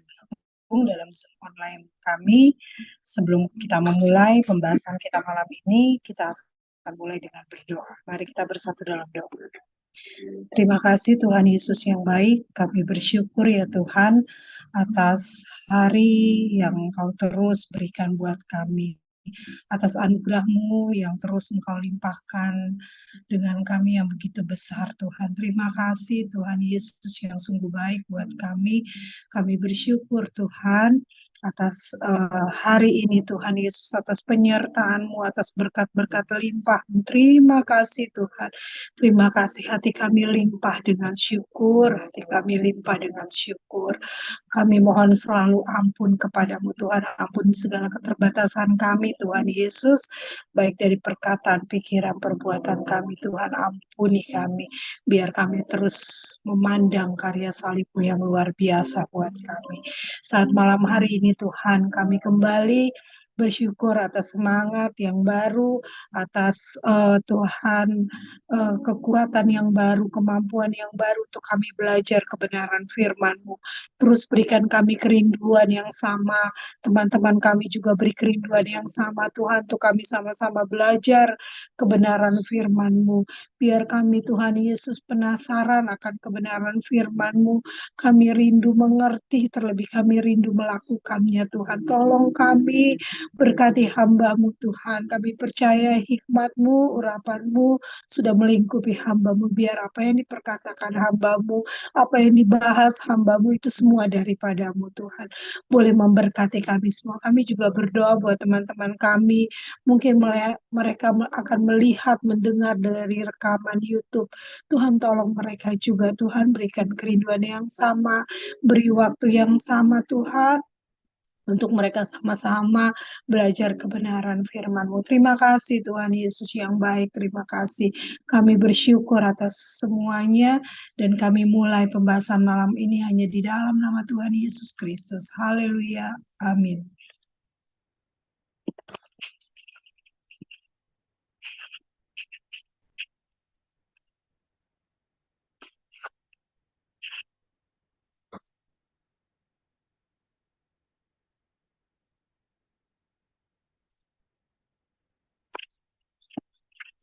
bergabung dalam Zoom online kami. Sebelum kita memulai pembahasan kita malam ini, kita akan mulai dengan berdoa. Mari kita bersatu dalam doa. Terima kasih Tuhan Yesus yang baik, kami bersyukur ya Tuhan atas hari yang Engkau terus berikan buat kami, atas anugerah-Mu yang terus Engkau limpahkan dengan kami yang begitu besar Tuhan. Terima kasih Tuhan Yesus yang sungguh baik buat kami. Kami bersyukur Tuhan atas hari ini Tuhan Yesus, atas penyertaan-Mu, atas berkat-berkat limpah. Terima kasih Tuhan. Terima kasih, hati kami limpah dengan syukur, hati kami limpah dengan syukur. Kami mohon selalu ampun kepadamu Tuhan, ampuni segala keterbatasan kami Tuhan Yesus, baik dari perkataan, pikiran, perbuatan kami Tuhan, ampuni kami, biar kami terus memandang karya salib-Mu yang luar biasa buat kami. Saat malam hari ini Tuhan, kami kembali bersyukur atas semangat yang baru, atas Tuhan kekuatan yang baru, kemampuan yang baru untuk kami belajar kebenaran firman-Mu. Terus berikan kami kerinduan yang sama, teman-teman kami juga beri kerinduan yang sama Tuhan, untuk kami sama-sama belajar kebenaran firman-Mu. Biar kami Tuhan Yesus penasaran akan kebenaran firman-Mu, kami rindu mengerti, terlebih kami rindu melakukannya Tuhan. Tolong kami, berkati hamba-Mu Tuhan, kami percaya hikmat-Mu, urapan-Mu sudah melingkupi hamba-Mu, biar apa yang diperkatakan hamba-Mu, apa yang dibahas hamba-Mu itu semua daripada-Mu Tuhan. Boleh memberkati kami semua. Kami juga berdoa buat teman-teman kami, mungkin mereka akan melihat, mendengar dari rekaman YouTube. Tuhan tolong mereka juga, Tuhan berikan kerinduan yang sama, beri waktu yang sama Tuhan, untuk mereka sama-sama belajar kebenaran firman-Mu. Terima kasih Tuhan Yesus yang baik, terima kasih. Kami bersyukur atas semuanya, dan kami mulai pembahasan malam ini hanya di dalam nama Tuhan Yesus Kristus. Haleluya, amin.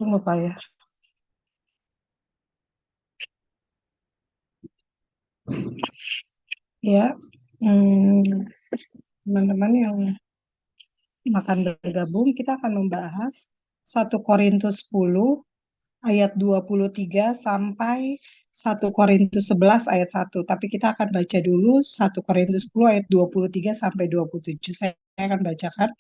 Tunggu Pak ya. Ya, teman-teman yang akan bergabung, kita akan membahas 1 Korintus 10 ayat 23 sampai 1 Korintus 11 ayat 1. Tapi kita akan baca dulu 1 Korintus 10 ayat 23 sampai 27. Saya akan bacakan.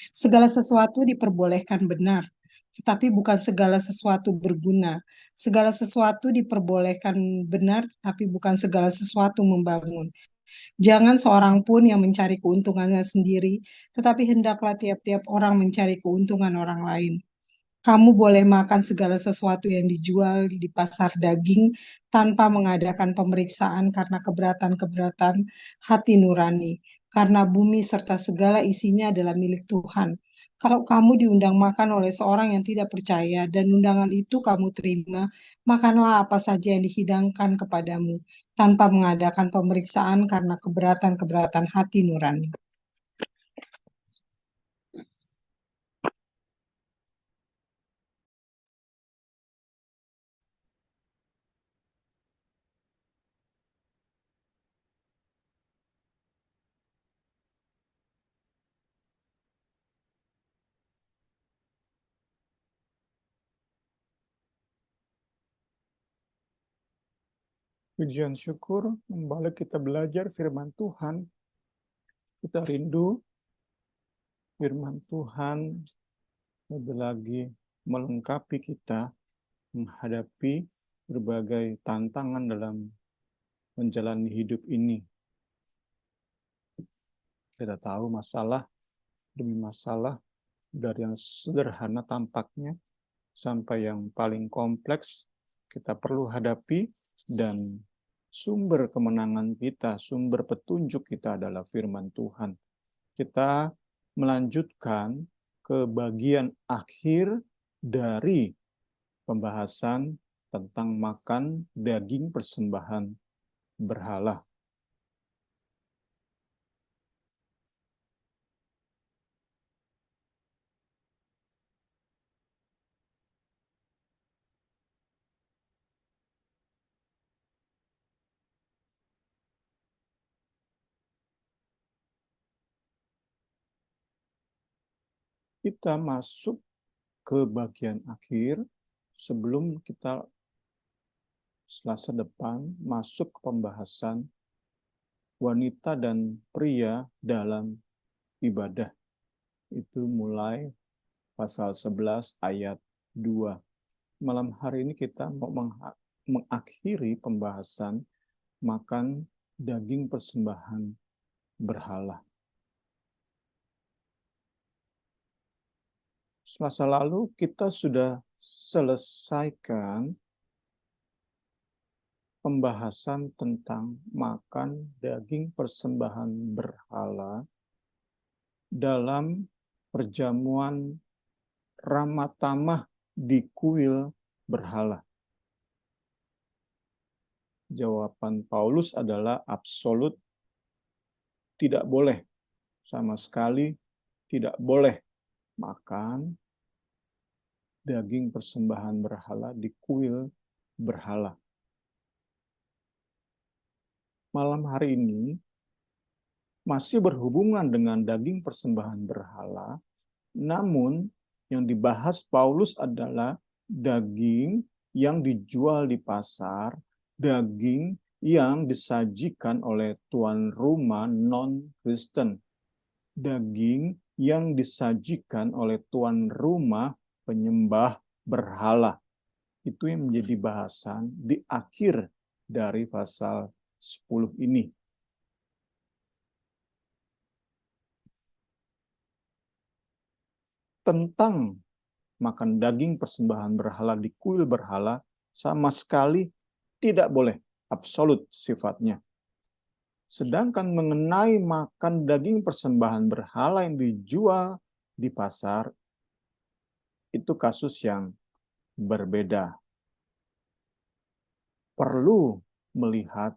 Segala sesuatu diperbolehkan benar, tetapi bukan segala sesuatu berguna. Segala sesuatu diperbolehkan benar, tapi bukan segala sesuatu membangun. Jangan seorang pun yang mencari keuntungannya sendiri, tetapi hendaklah tiap-tiap orang mencari keuntungan orang lain. Kamu boleh makan segala sesuatu yang dijual di pasar daging tanpa mengadakan pemeriksaan karena keberatan-keberatan hati nurani, karena bumi serta segala isinya adalah milik Tuhan. Kalau kamu diundang makan oleh seorang yang tidak percaya dan undangan itu kamu terima, makanlah apa saja yang dihidangkan kepadamu, tanpa mengadakan pemeriksaan karena keberatan-keberatan hati nurani. Pujian syukur, kembali kita belajar firman Tuhan. Kita rindu firman Tuhan lebih lagi melengkapi kita menghadapi berbagai tantangan dalam menjalani hidup ini. Kita tahu masalah demi masalah, dari yang sederhana tampaknya sampai yang paling kompleks kita perlu hadapi, dan sumber kemenangan kita, sumber petunjuk kita adalah firman Tuhan. Kita melanjutkan ke bagian akhir dari pembahasan tentang makan daging persembahan berhala. kita masuk ke bagian akhir sebelum kita Selasa depan masuk ke pembahasan wanita dan pria dalam ibadah. Itu mulai pasal 11 ayat 2. Malam hari ini kita mau mengakhiri pembahasan makan daging persembahan berhala. Selasa lalu kita sudah selesaikan pembahasan tentang makan daging persembahan berhala dalam perjamuan ramah tamah di kuil berhala. Jawaban Paulus adalah absolut, tidak boleh, sama sekali tidak boleh makan daging persembahan berhala di kuil berhala. Malam hari ini masih berhubungan dengan daging persembahan berhala, namun yang dibahas Paulus adalah daging yang dijual di pasar, daging yang disajikan oleh tuan rumah non-Kristen, daging yang disajikan oleh tuan rumah penyembah berhala. Itu yang menjadi bahasan di akhir dari pasal 10 ini. Tentang makan daging persembahan berhala di kuil berhala sama sekali tidak boleh, absolut sifatnya. Sedangkan mengenai makan daging persembahan berhala yang dijual di pasar, itu kasus yang berbeda. Perlu melihat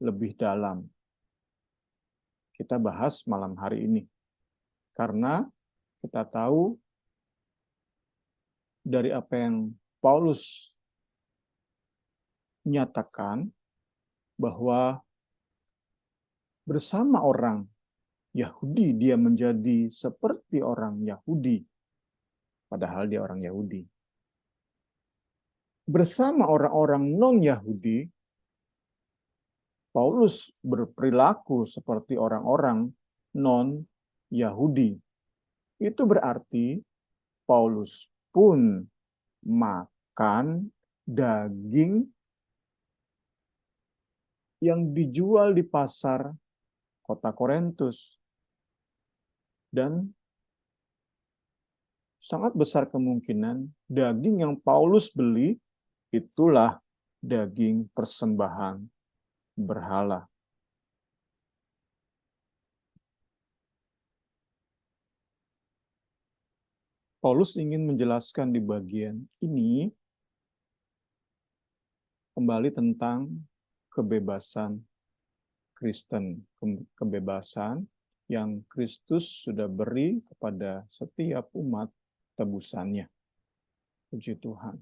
lebih dalam. Kita bahas malam hari ini. Karena kita tahu dari apa yang Paulus nyatakan bahwa bersama orang Yahudi dia menjadi seperti orang Yahudi, padahal dia orang Yahudi. Bersama orang-orang non-Yahudi, Paulus berperilaku seperti orang-orang non-Yahudi. Itu berarti Paulus pun makan daging yang dijual di pasar kota Korintus. Dan sangat besar kemungkinan daging yang Paulus beli itulah daging persembahan berhala. Paulus ingin menjelaskan di bagian ini kembali tentang kebebasan Kristen, kebebasan yang Kristus sudah beri kepada setiap umat tebusannya. Puji Tuhan.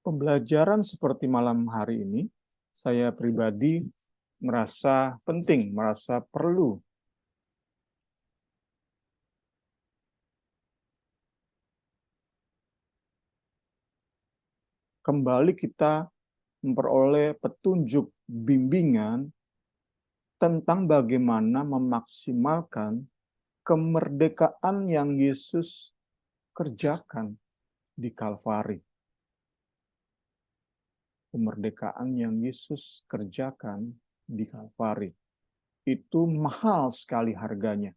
Pembelajaran seperti malam hari ini, saya pribadi merasa penting, merasa perlu. Kembali kita memperoleh petunjuk bimbingan tentang bagaimana memaksimalkan kemerdekaan yang Yesus kerjakan di Kalvari. Kemerdekaan yang Yesus kerjakan di Kalvari. Itu mahal sekali harganya.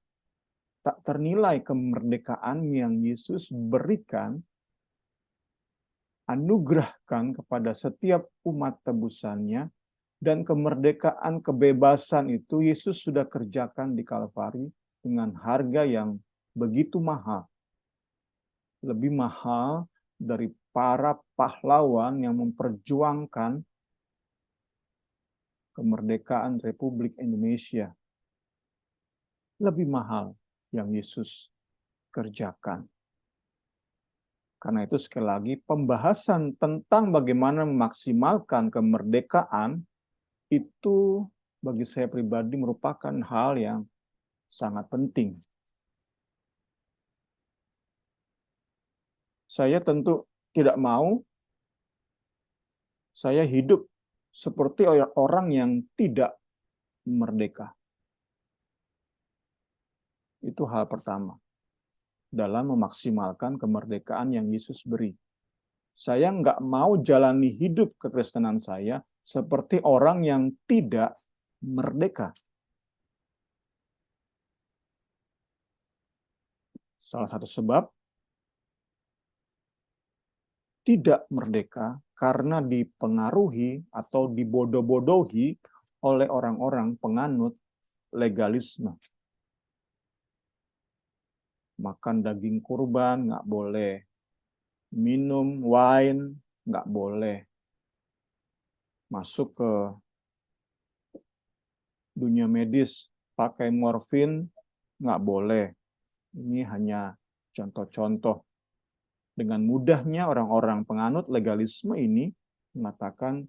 Tak ternilai kemerdekaan yang Yesus berikan, anugerahkan kepada setiap umat tebusannya, dan kemerdekaan kebebasan itu Yesus sudah kerjakan di Kalvari dengan harga yang begitu mahal. Lebih mahal dari para pahlawan yang memperjuangkan kemerdekaan Republik Indonesia. Lebih mahal yang Yesus kerjakan. Karena itu sekali lagi pembahasan tentang bagaimana memaksimalkan kemerdekaan itu bagi saya pribadi merupakan hal yang sangat penting. Saya tentu tidak mau saya hidup seperti orang yang tidak merdeka. Itu hal pertama dalam memaksimalkan kemerdekaan yang Yesus beri. Saya nggak mau jalani hidup kekristenan saya seperti orang yang tidak merdeka. Salah satu sebab tidak merdeka karena dipengaruhi atau dibodoh-bodohi oleh orang-orang penganut legalisme. Makan daging kurban nggak boleh, minum wine nggak boleh, masuk ke dunia medis pakai morfin nggak boleh. Ini hanya contoh-contoh. Dengan mudahnya orang-orang penganut legalisme ini mengatakan,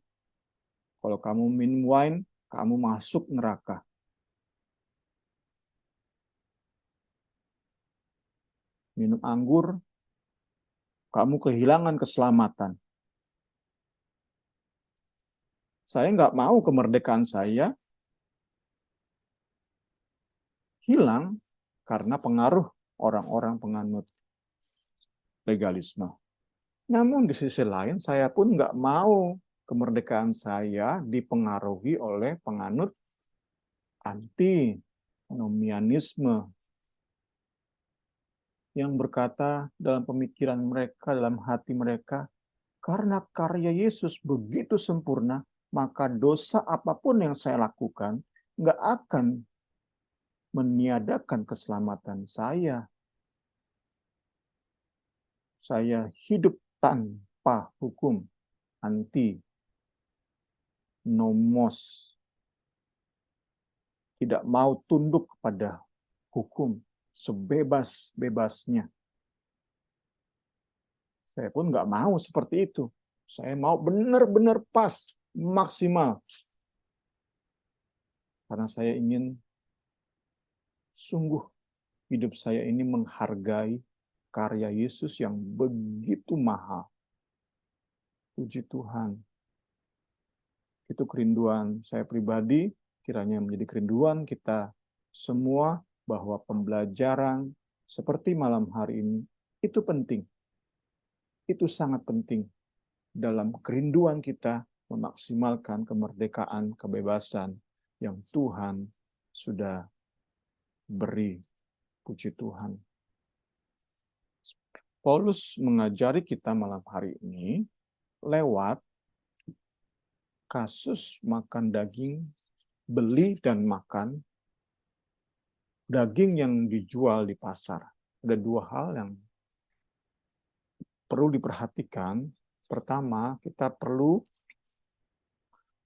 kalau kamu minum wine, kamu masuk neraka. Minum anggur, kamu kehilangan keselamatan. Saya nggak mau kemerdekaan saya hilang karena pengaruh orang-orang penganut legalisme. Namun di sisi lain, saya pun nggak mau kemerdekaan saya dipengaruhi oleh penganut antinomianisme yang berkata dalam pemikiran mereka, dalam hati mereka, karena karya Yesus begitu sempurna, maka dosa apapun yang saya lakukan nggak akan meniadakan keselamatan saya. Saya hidup tanpa hukum, anti nomos, tidak mau tunduk kepada hukum sebebas-bebasnya. Saya pun nggak mau seperti itu. Saya mau benar-benar pas, maksimal. Karena saya ingin sungguh hidup saya ini menghargai karya Yesus yang begitu mahal. Puji Tuhan. Itu kerinduan saya pribadi, kiranya menjadi kerinduan kita semua, bahwa pembelajaran seperti malam hari ini itu penting. Itu sangat penting dalam kerinduan kita memaksimalkan kemerdekaan, kebebasan yang Tuhan sudah beri. Puji Tuhan. Paulus mengajari kita malam hari ini lewat kasus makan daging, beli dan makan daging yang dijual di pasar. Ada dua hal yang perlu diperhatikan. Pertama, kita perlu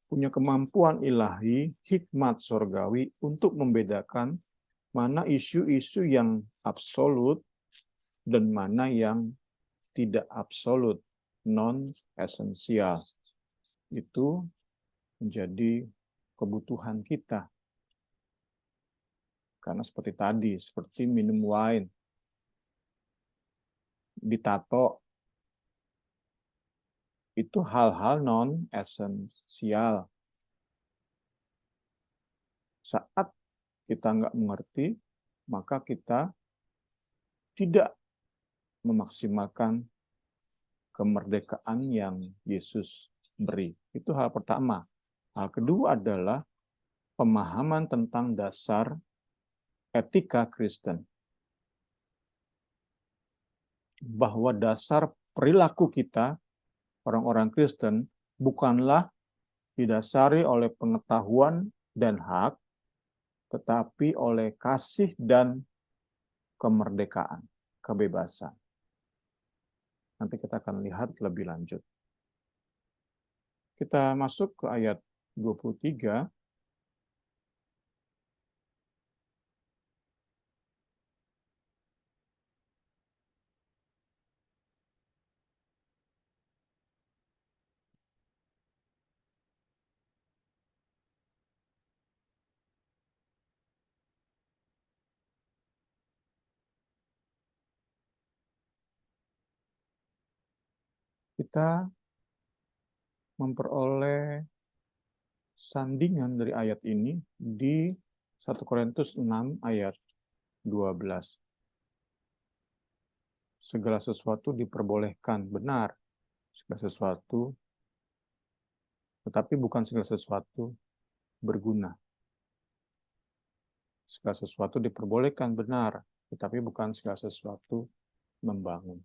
punya kemampuan ilahi, hikmat surgawi untuk membedakan mana isu-isu yang absolut dan mana yang tidak absolut, non-esensial. Itu menjadi kebutuhan kita. Karena seperti tadi, seperti minum wine, ditato, itu hal-hal non-esensial. Saat kita nggak mengerti, maka kita tidak memaksimalkan kemerdekaan yang Yesus beri. Itu hal pertama. Hal kedua adalah pemahaman tentang dasar etika Kristen. Bahwa dasar perilaku kita, orang-orang Kristen, bukanlah didasari oleh pengetahuan dan hak, tetapi oleh kasih dan kemerdekaan, kebebasan. Nanti kita akan lihat lebih lanjut. Kita masuk ke ayat 23. kita memperoleh sandingan dari ayat ini di 1 Korintus 6 ayat 12. Segala sesuatu diperbolehkan, benar. Segala sesuatu, tetapi bukan segala sesuatu berguna. Segala sesuatu diperbolehkan, benar, tetapi bukan segala sesuatu membangun.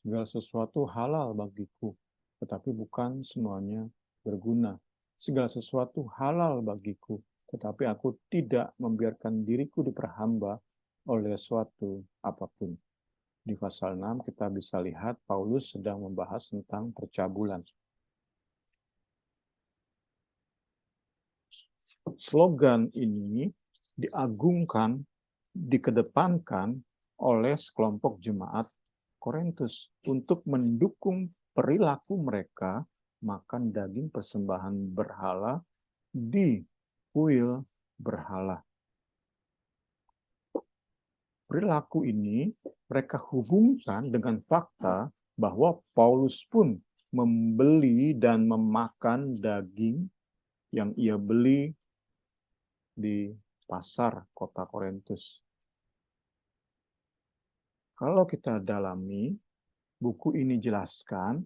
Segala sesuatu halal bagiku, tetapi bukan semuanya berguna. Segala sesuatu halal bagiku, tetapi aku tidak membiarkan diriku diperhamba oleh suatu apapun. Di pasal 6 kita bisa lihat Paulus sedang membahas tentang percabulan. Slogan ini diagungkan, dikedepankan oleh sekelompok jemaat Korintus untuk mendukung perilaku mereka makan daging persembahan berhala di kuil berhala. Perilaku ini mereka hubungkan dengan fakta bahwa Paulus pun membeli dan memakan daging yang ia beli di pasar kota Korintus. Kalau kita dalami, buku ini jelaskan,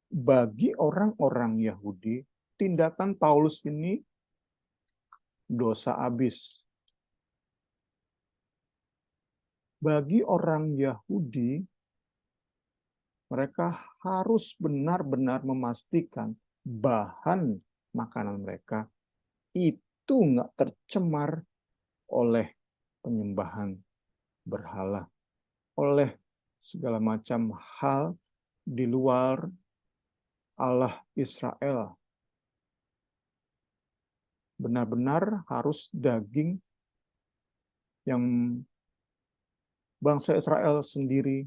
bagi orang-orang Yahudi, tindakan Paulus ini dosa abis. Bagi orang Yahudi, mereka harus benar-benar memastikan bahan makanan mereka itu nggak tercemar oleh penyembahan berhala, oleh segala macam hal di luar Allah Israel. Benar-benar harus daging yang bangsa Israel sendiri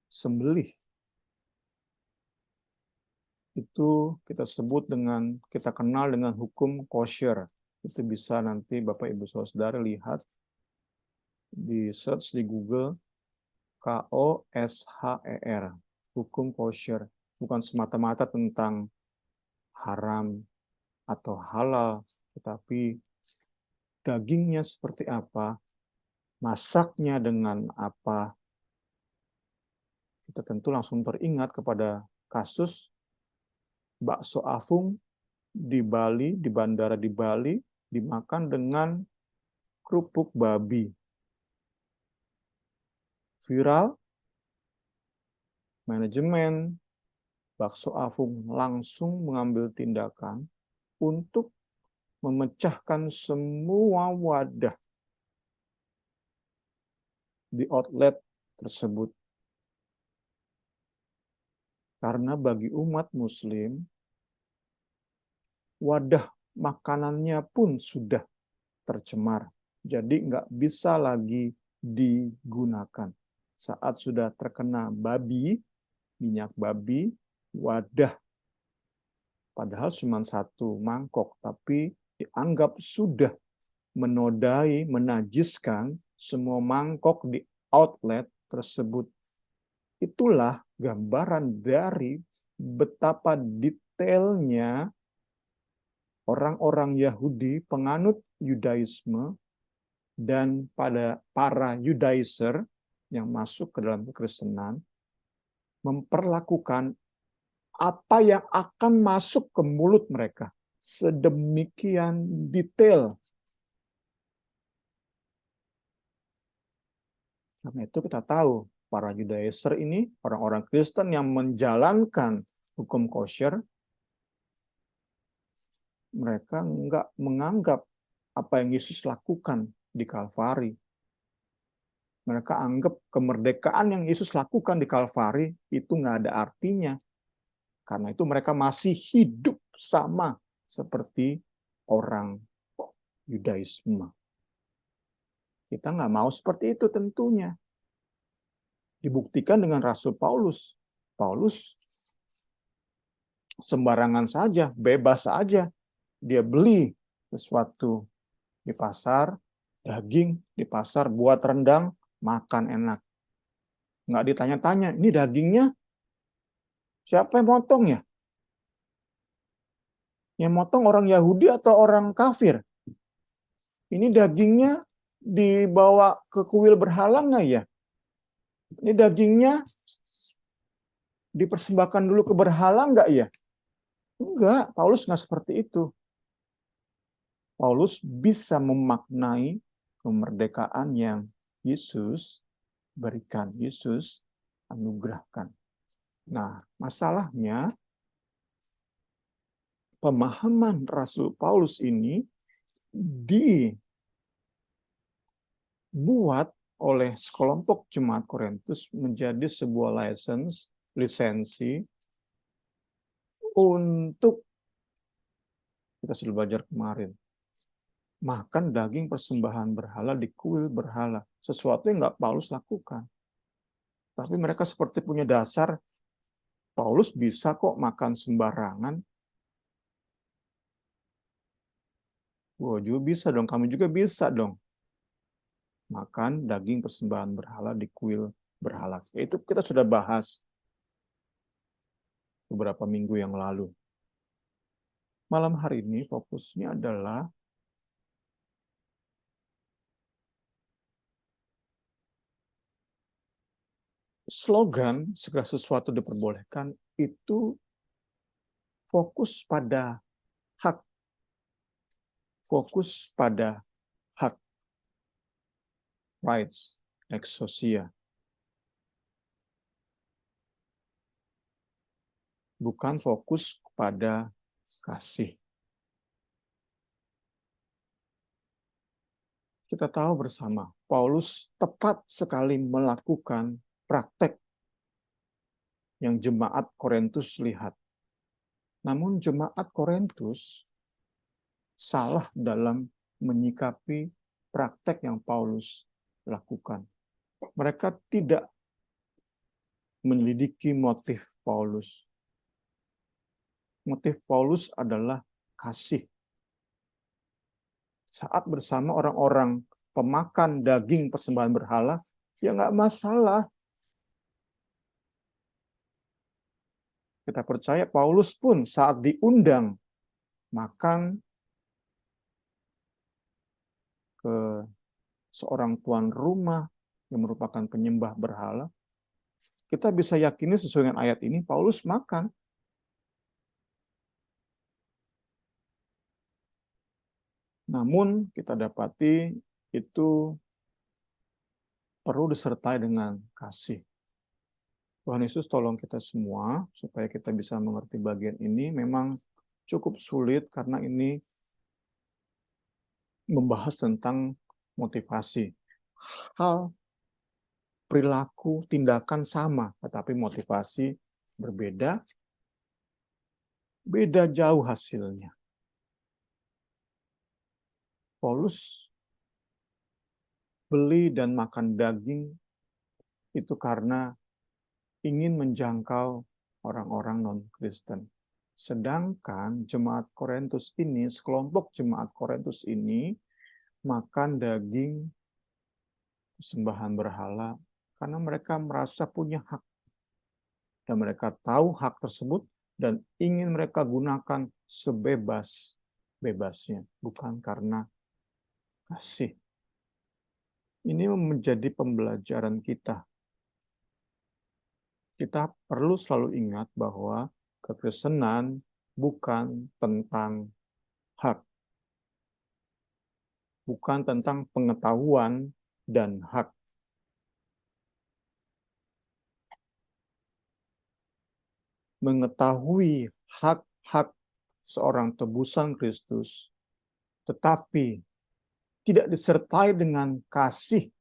sembelih. Itu kita sebut dengan, kita kenal dengan hukum kosher. Itu bisa nanti Bapak Ibu Saudara lihat di search di Google, KOSHER, hukum kosher. Bukan semata-mata tentang haram atau halal, tetapi dagingnya seperti apa, masaknya dengan apa. Kita tentu langsung teringat kepada kasus bakso afung di Bali, di bandara di Bali, dimakan dengan kerupuk babi. Viral, manajemen bakso afung langsung mengambil tindakan untuk memecahkan semua wadah di outlet tersebut. Karena bagi umat Muslim, wadah makanannya pun sudah tercemar. Jadi nggak bisa lagi digunakan. Saat sudah terkena babi, minyak babi, wadah, padahal cuma satu mangkok, tapi dianggap sudah menodai, menajiskan semua mangkok di outlet tersebut. Itulah gambaran dari betapa detailnya orang-orang Yahudi penganut Yudaisme dan pada para Judaizer yang masuk ke dalam kekristenan memperlakukan apa yang akan masuk ke mulut mereka sedemikian detail. Karena itu kita tahu para Judaizer ini orang-orang Kristen yang menjalankan hukum kosher, mereka enggak menganggap apa yang Yesus lakukan di Kalvari. Mereka anggap kemerdekaan yang Yesus lakukan di Kalvari itu nggak ada artinya. Karena itu mereka masih hidup sama seperti orang Yudaisme. Kita nggak mau seperti itu tentunya. Dibuktikan dengan Rasul Paulus. Paulus sembarangan saja, bebas saja. Dia beli sesuatu di pasar, daging di pasar, buat rendang, makan enak. Nggak ditanya-tanya, ini dagingnya siapa yang motong ya? Yang motong orang Yahudi atau orang kafir? Ini dagingnya dibawa ke kuil berhala nggak ya? Ini dagingnya dipersembahkan dulu ke berhala nggak ya? Enggak, Paulus nggak seperti itu. Paulus bisa memaknai kemerdekaan yang Yesus berikan, Yesus anugerahkan. Nah, masalahnya pemahaman Rasul Paulus ini dibuat oleh sekelompok jemaat Korintus menjadi sebuah lisensi untuk, kita sudah belajar kemarin, makan daging persembahan berhala di kuil berhala. Sesuatu yang nggak Paulus lakukan. Tapi mereka seperti punya dasar, Paulus bisa kok makan sembarangan. Wah, juga bisa dong, kamu juga bisa dong. Makan daging persembahan berhala di kuil berhala. Itu kita sudah bahas beberapa minggu yang lalu. Malam hari ini fokusnya adalah slogan segala sesuatu diperbolehkan itu fokus pada hak. Fokus pada hak. Rights, exousia. Bukan fokus kepada kasih. Kita tahu bersama, Paulus tepat sekali melakukan praktek yang jemaat Korintus lihat. Namun jemaat Korintus salah dalam menyikapi praktek yang Paulus lakukan. Mereka tidak menyelidiki motif Paulus. Motif Paulus adalah kasih. Saat bersama orang-orang pemakan daging persembahan berhala, ya nggak masalah. Kita percaya Paulus pun saat diundang makan ke seorang tuan rumah yang merupakan penyembah berhala, kita bisa yakini sesuai dengan ayat ini, Paulus makan. Namun kita dapati itu perlu disertai dengan kasih. Tuhan Yesus tolong kita semua supaya kita bisa mengerti bagian ini. Memang cukup sulit karena ini membahas tentang motivasi. Hal, perilaku, tindakan sama, tetapi motivasi berbeda, beda jauh hasilnya. Paulus beli dan makan daging itu karena ingin menjangkau orang-orang non-Kristen. Sedangkan jemaat Korintus ini, sekelompok jemaat Korintus ini, makan daging sembahan berhala karena mereka merasa punya hak. Dan mereka tahu hak tersebut dan ingin mereka gunakan sebebas-bebasnya. Bukan karena kasih. Ini menjadi pembelajaran kita. Kita perlu selalu ingat bahwa kekristenan bukan tentang hak. Bukan tentang pengetahuan dan hak. Mengetahui hak-hak seorang tebusan Kristus, tetapi tidak disertai dengan kasih,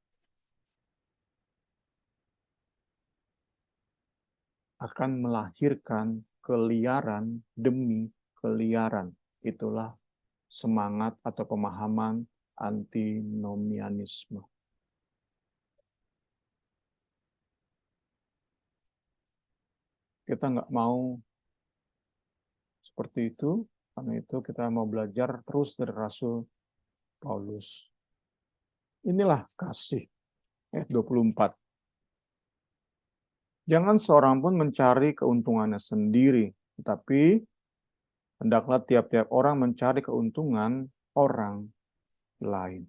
akan melahirkan keliaran demi keliaran. Itulah semangat atau pemahaman antinomianisme. Kita nggak mau seperti itu, karena itu kita mau belajar terus dari Rasul Paulus. Inilah kasih. Ayat 24. Jangan seorang pun mencari keuntungannya sendiri, tetapi hendaklah tiap-tiap orang mencari keuntungan orang lain.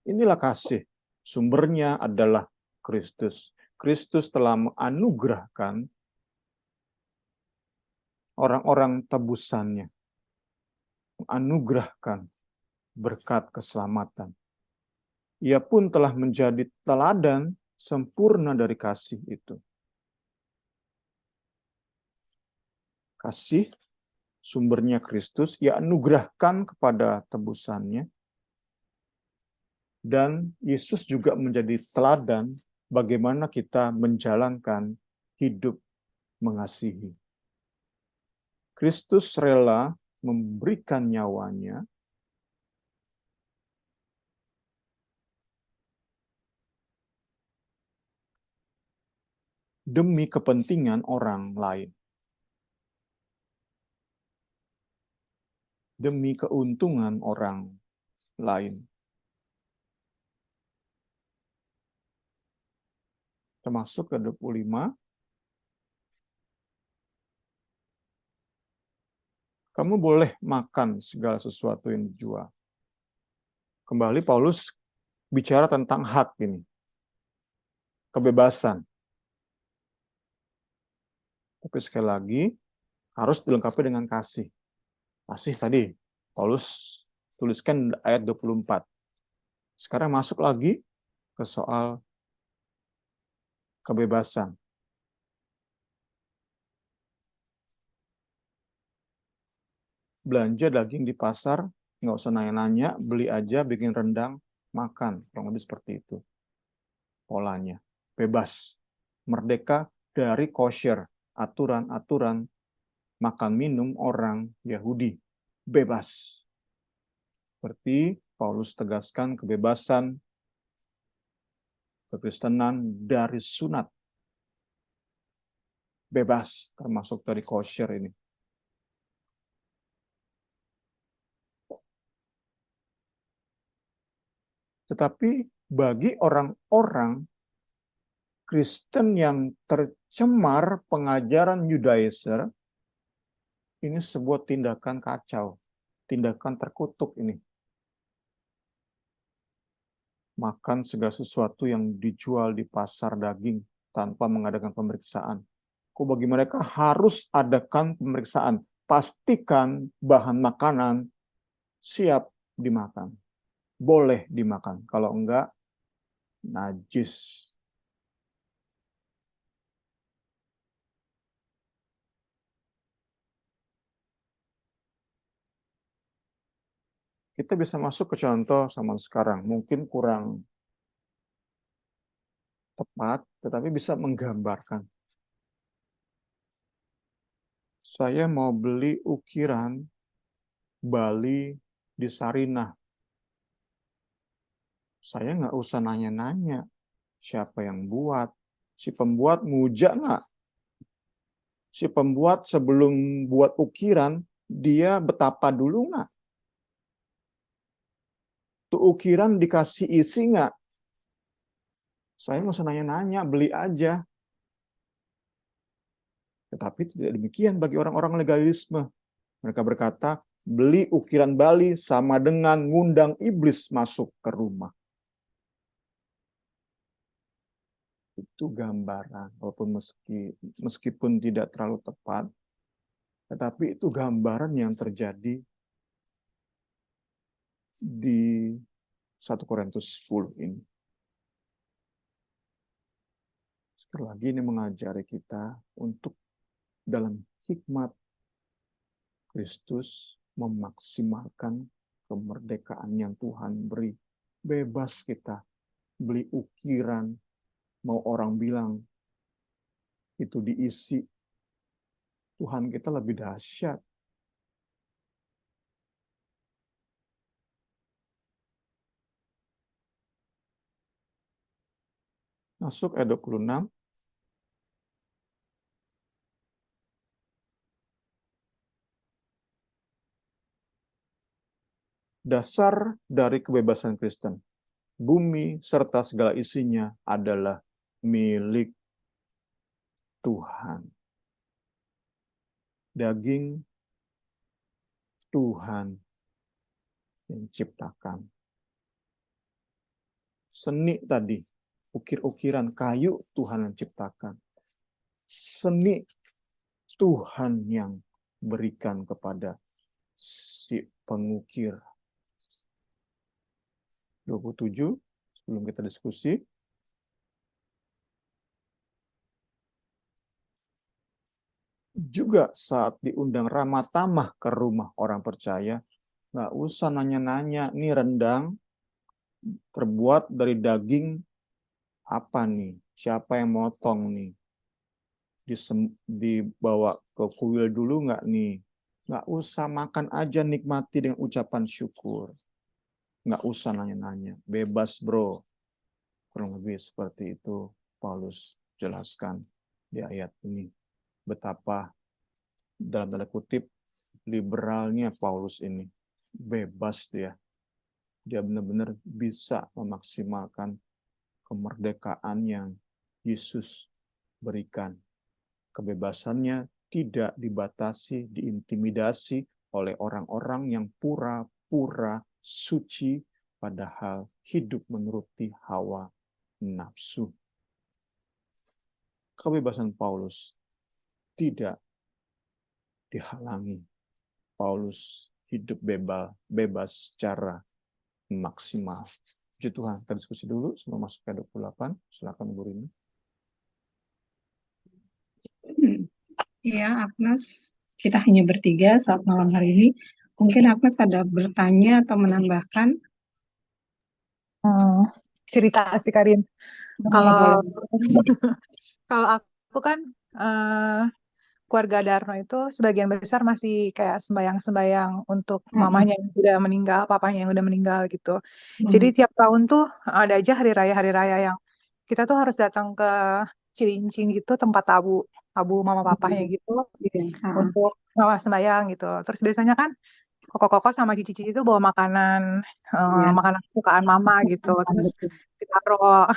Inilah kasih. Sumbernya adalah Kristus. Kristus telah menganugerahkan orang-orang tebusannya, menganugerahkan berkat keselamatan. Ia pun telah menjadi teladan sempurna dari kasih itu. Kasih sumbernya Kristus, ia anugerahkan kepada tebusannya. Dan Yesus juga menjadi teladan bagaimana kita menjalankan hidup mengasihi. Kristus rela memberikan nyawanya demi kepentingan orang lain. Demi keuntungan orang lain. Termasuk ke 25. Kamu boleh makan segala sesuatu yang dijual. Kembali Paulus bicara tentang hak ini. Kebebasan. Tapi sekali lagi, harus dilengkapi dengan kasih. Kasih tadi, Paulus tuliskan ayat 24. Sekarang masuk lagi ke soal kebebasan. Belanja daging di pasar, nggak usah nanya-nanya, beli aja, bikin rendang, makan. Kurang lebih seperti itu. Polanya. Bebas. Merdeka dari kosher. Aturan-aturan makan minum orang Yahudi. Bebas. Seperti Paulus tegaskan kebebasan kekristenan dari sunat. Bebas, termasuk dari kosher ini. Tetapi bagi orang-orang Kristen yang tercemar pengajaran Yudaizer, ini sebuah tindakan kacau, tindakan terkutuk ini. Makan segala sesuatu yang dijual di pasar daging tanpa mengadakan pemeriksaan. Kok bagi mereka harus adakan pemeriksaan. Pastikan bahan makanan siap dimakan. Boleh dimakan. Kalau enggak, najis. Kita bisa masuk ke contoh zaman sekarang. Mungkin kurang tepat, tetapi bisa menggambarkan. Saya mau beli ukiran Bali di Sarinah. Saya nggak usah nanya-nanya siapa yang buat. Si pembuat ngujak nggak? Si pembuat sebelum buat ukiran, dia betapa dulu nggak? Tuh ukiran dikasih isi nggak? Saya nggak usah nanya-nanya, beli aja. Tetapi tidak demikian bagi orang-orang legalisme. Mereka berkata, beli ukiran Bali sama dengan ngundang iblis masuk ke rumah. Itu gambaran, walaupun meskipun tidak terlalu tepat, tetapi itu gambaran yang terjadi di 1 Korintus 10 ini. Sekali lagi ini mengajari kita untuk dalam hikmat Kristus memaksimalkan kemerdekaan yang Tuhan beri. Bebas kita beli ukiran, mau orang bilang itu diisi. Tuhan kita lebih dahsyat. Masuk ayat 26. dasar dari kebebasan Kristen. Bumi serta segala isinya adalah milik Tuhan. Daging Tuhan yang ciptakan. Seni tadi, ukir-ukiran kayu Tuhan yang ciptakan. Seni Tuhan yang berikan kepada si pengukir. 27, sebelum kita diskusi. Juga saat diundang ramah tamah ke rumah orang percaya, nggak usah nanya-nanya, ini rendang terbuat dari daging apa nih? Siapa yang motong nih? Dibawa ke kuil dulu nggak nih? Nggak usah, makan aja, nikmati dengan ucapan syukur. Nggak usah nanya-nanya, bebas bro. Kurang lebih seperti itu Paulus jelaskan di ayat ini. Betapa dalam tanda kutip liberalnya Paulus ini. Bebas dia. Dia benar-benar bisa memaksimalkan kemerdekaan yang Yesus berikan. Kebebasannya tidak dibatasi, diintimidasi oleh orang-orang yang pura-pura suci, padahal hidup menuruti hawa nafsu. Kebebasan Paulus tidak dihalangi. Paulus hidup bebas secara maksimal. Puji Tuhan, kita diskusi dulu sebelum masuk ke 28. Silakan Bu Rini. Iya, Agnes, kita hanya bertiga saat malam hari ini. Mungkin Agnes ada bertanya atau menambahkan? Cerita sih Karin. Boleh. Kalau aku kan keluarga Darno itu sebagian besar masih kayak sembayang-sembayang untuk mamanya yang udah meninggal, papanya yang udah meninggal gitu. Jadi tiap tahun tuh ada aja hari raya yang kita tuh harus datang ke Cilincing gitu, tempat tabu mama papanya gitu untuk sembayang gitu. Terus biasanya kan koko-koko sama cici-cici itu bawa makanan makanan kesukaan mama gitu. Terus ditaruh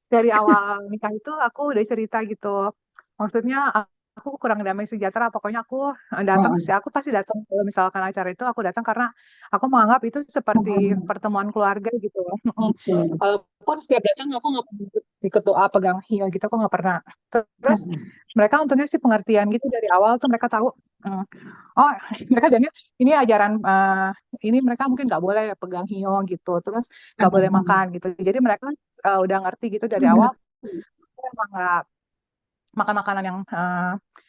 dari awal nikah itu aku udah cerita gitu. Maksudnya aku kurang damai sejahtera, pokoknya aku datang sih, aku pasti datang kalau misalkan acara itu aku datang karena aku menganggap itu seperti pertemuan keluarga gitu. Walaupun setiap datang aku nggak pernah ikut doa pegang hiyo gitu, aku nggak pernah. Terus mereka untungnya sih pengertian gitu dari awal tuh mereka tahu. Oh, mereka jadinya ini ajaran ini mereka mungkin nggak boleh pegang hiyo gitu, terus nggak boleh makan gitu. Jadi mereka udah ngerti gitu dari awal. Emang nggak makan makanan yang